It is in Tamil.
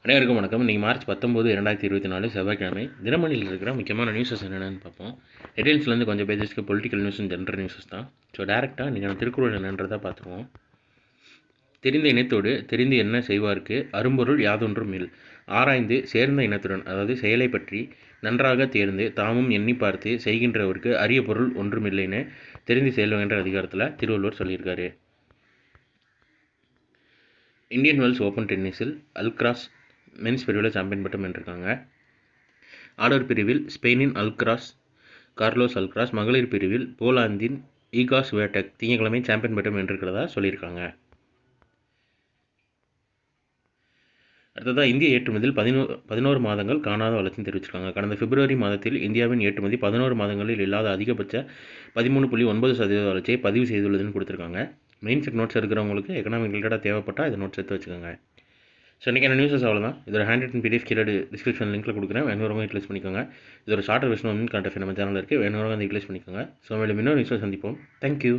அனைவருக்கும் வணக்கம். இன்றைக்கி மார்ச் 19, 2024 செவ்வாய்க்கிழமை. தினமணியில் இருக்கிற முக்கியமான நியூஸஸ் என்னென்னு பார்ப்போம். ஹெட்லைன்ஸ்லேருந்து கொஞ்சம் பேஜஸ்க்கு political news and general newses தான். ஸோ டேரெக்டாக நீங்கள் திருக்குறள் என்னன்றதை பார்த்துருவோம். தெரிந்த இனத்தோடு தெரிந்து என்ன செய்வார்க்கு அரும்பொருள் யாதொன்றும் இல். ஆராய்ந்து சேர்ந்த இனத்துடன், அதாவது செயலை பற்றி நன்றாக தேர்ந்து தாமும் எண்ணி பார்த்து செய்கின்றவருக்கு அரிய பொருள் ஒன்றுமில்லைன்னு தெரிந்து செயல்கின்ற அதிகாரத்தில் திருவள்ளுவர் சொல்லியிருக்காரு. இந்தியன் வெல்ஸ் ஓப்பன் டென்னிஸில் அல்க்ராஸ் மென்ஸ் பிரிவில் சாம்பியன் பட்டம் வென்றிருக்காங்க. ஆடவர் பிரிவில் ஸ்பெயினின் கார்லோஸ் அல்க்ராஸ், மகளிர் பிரிவில் போலாந்தின் ஈகா ஸ்வியாடெக் திங்கட்கிழமை சாம்பியன் பட்டம் வென்றிருக்கிறதா சொல்லியிருக்காங்க. அடுத்ததாக இந்திய ஏற்றுமதியில் 11 மாதங்கள் காணாத வளர்ச்சின்னு தெரிவிச்சிருக்காங்க. கடந்த பிப்ரவரி மாதத்தில் இந்தியாவின் ஏற்றுமதி 11 மாதங்களில் இல்லாத அதிகபட்ச 13.9% வளர்ச்சியை பதிவு செய்துள்ளதுன்னு கொடுத்துருக்காங்க. மெயின் செக் நோட்ஸ் இருக்கிறவங்களுக்கு எக்கனாமிக் ரிலேட்டடாக தேவைப்பட்டால் இதை நோட்ஸ் எடுத்து வச்சுக்கோங்க. ஸோ இன்றைக்கான நியூஸஸ் அவ்வளோதான். இதோட ஹேண்ட் ரிட்டன் பிடிஎஃப் கீழே டிஸ்கிரிப்ஷன் லிங்க்கில் கொடுக்குறேன். வேணுறவங்க யூட்டிலைஸ் பண்ணிக்கோங்க. இதோட ஷார்ட்டர் வெர்ஷன் கரண்ட் அஃபேர் நம்ம சேனலில் இருக்குது. வேணுறவங்க அதை யூட்டிலைஸ் பண்ணிக்கோங்க. ஸோ மேலும் இன்னொரு நியூஸை சந்திப்போம். தேங்க்யூ.